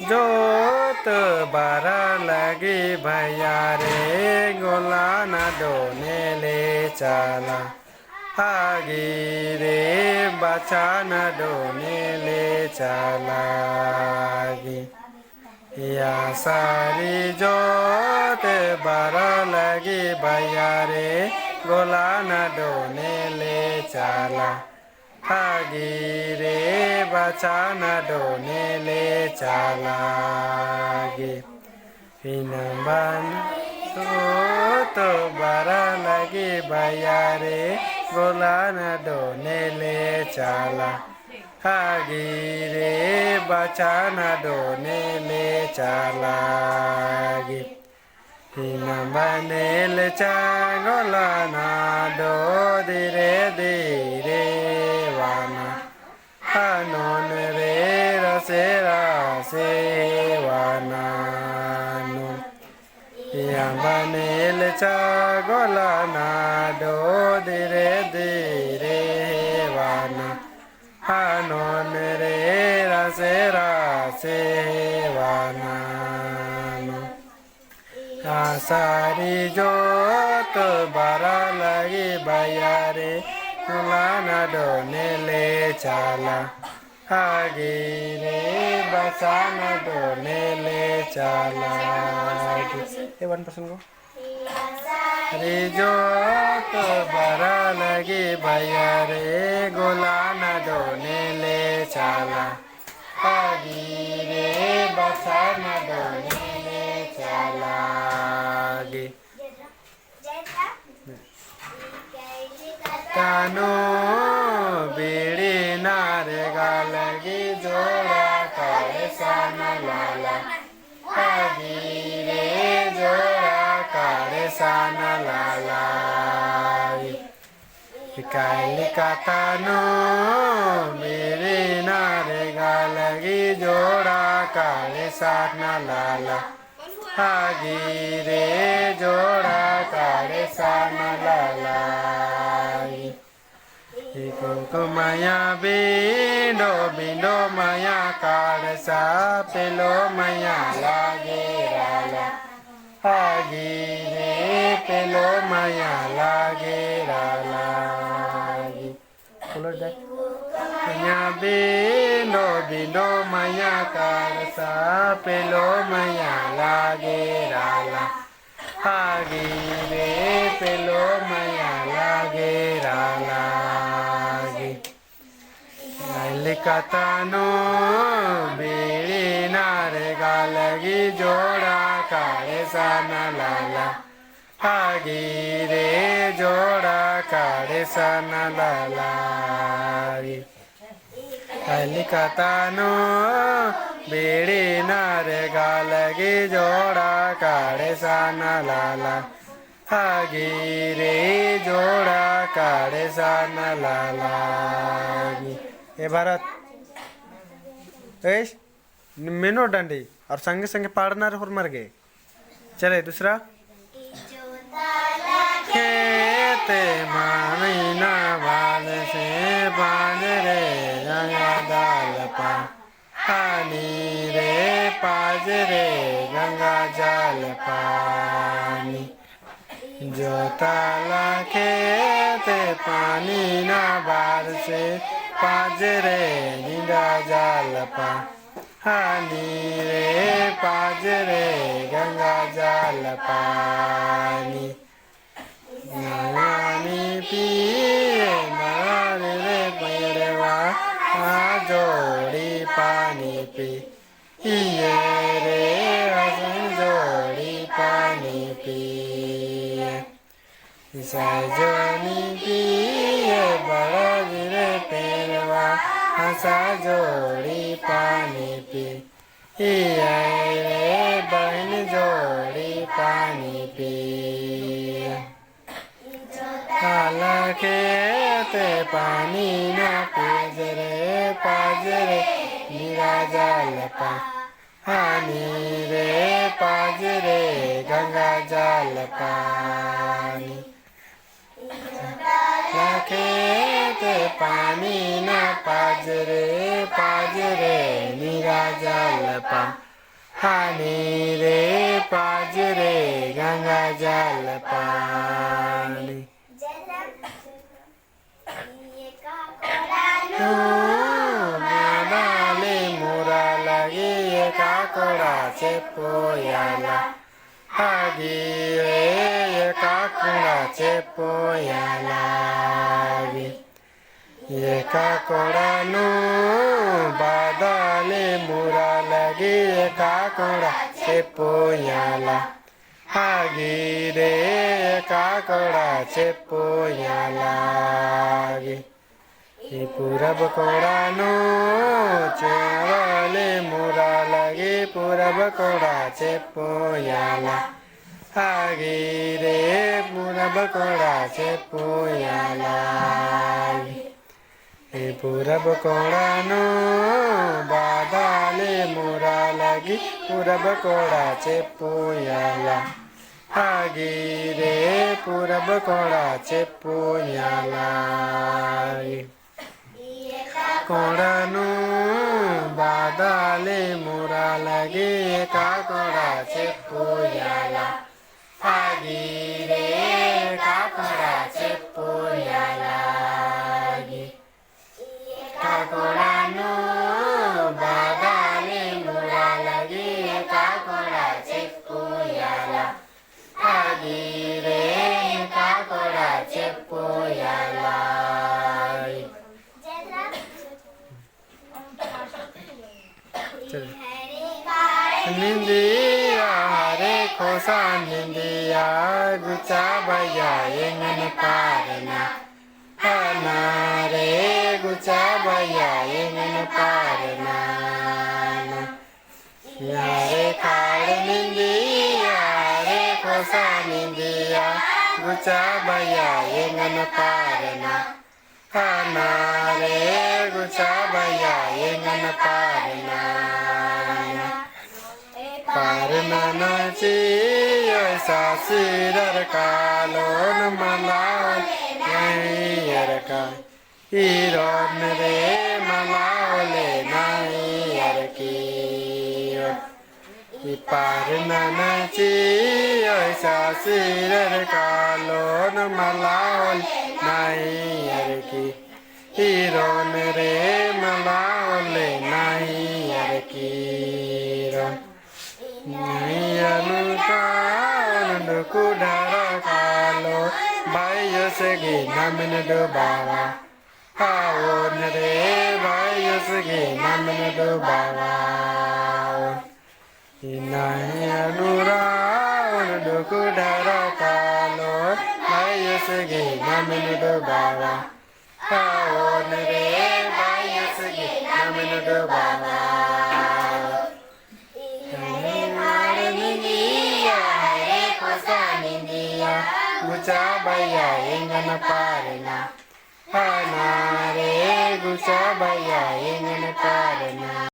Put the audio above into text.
जोत बारा लगी भैया रे गोला न डोने ले चला आगे रे बचा न डोने ले चला आगे या सारी जोत बारा लगी भैया रे गोला न डोने ले चला आगे रे बचा न डोने ले चला आगे बन तो बारा लगी भैया रे गोला न डोने ले चला आगे रे बचा न डोने ले चला आगे बनेल गोला ना डो धीरे धीरे वाना नोन रे रसे रसे वाना बनेल गोला ना डो धीरे धीरे वाना नोन रे रसे रसे वाना सारी जोत बारा लगी भैया रे गोला न डोने ले चला आगे रे बचा न डोने ले चला 1% को अरे जोत बारा लगी भैया रे गोला न डोने ले चला आगे रे बचा न डोने ले चला आगे कानो बीड़ी नारे गालगी जोड़ा करे सन लाला आगे रे जोड़ा करे सन लाला काल का कानो बीड़ी नारे गालगी जोड़ा करे सन लाला आगे रे जोड़ा करे सन लाला को माया बिंडो बिंडो माया काल सा पेलो माया लागे राला आगे रे पेलो माया लागे राला माया बिंडो बिंडो माया काल सा पेलो माया लागे राला आगे रे पेलो माया लागे राला कतानो बीड़ी नारे गालगी जोड़ा कारे सन लाला आगे रे जोड़ा कारे सन लाला कतानो बीड़ी नारे गालगी जोड़ा कारे सन लाला आगे रे जोड़ा कारे सन लाला ए भारत मेनो डंडी और संगे संगे पाड़ना और मर गए चले दूसरा खेते मामीना बाल से बांध रे गंगा दाल पानी रे पाज रे गंगा जल पानी जो ताला खेते पानी ना बार से पाजरे गंगा जल पानी रे पाजरे गंगा जल पानी नानी पिए नार रे पैरवा जोड़ी पानी पी ये रे हसन जोड़ी पानी पी सजनी पिए बड़ा गिरे पेरवा हंसा जोड़ी पानी पी रे बहन जोड़ी पानी पी काला खेते पानी न पाजरे नीरा जल पानी रे पाजरे गंगा जल पानी खेत पानी न पाजरे नीरा जल हानी रे पाजरे गंगा जल पानी मादाले मुरा लगी काकोड़ा चेपोयाला आगी रे काकोड़ा चेपोयाला ये काकोड़ा नु बादले मुरा लगी काकोड़ा चेपोयाला आगी रे काकोड़ा चेपोयाला ये पूरब कोड़ा नो चावले मुरा लगे पूरब कोड़ा चेपोयाला आगे रे पूरब कोड़ा चेपोयाला ये पूरब कोड़ा नो बादले मुरा लगी पूरब कोड़ा चेपोयाला आगे रे पूरब कोड़ा चेपोयाला कोड़ानु बादले मुरा लगे काकोड़ा चेपोयाला आगी रे काकोड़ा चेपोयाला काकोड़ानु बादले मुरा लगे काकोड़ा चेपोयाला आगी रे काकोड़ा चेपोयाला निंदिया हरे खोसा निंदिया गुचा भैया एंगन पारना हना रे गुचा भैया एंगन पारना यारे खाड़ निंदिया हरे खोसा निंदिया गुचा भैया एंगन पारना हना रे गुचा भैया एंगन पारना पारना ची ऐसा सिरर कालोन मलाओल नैयर का हीरोन रे मलाओले नैयर की पारना ची ऐसा सिरर कालोन मलाओल नैयर की हीरोन रे मलाओले नैयर की Kudara kalo bayo segi namin do bawa awon re bayo segi namin do bawa inai anura do kudara kalo bayo segi namin do bawa awon re bayo segi namin do bawa गुचा भैया एंगन पारना हना रे गुचा भैया एंगन पारना।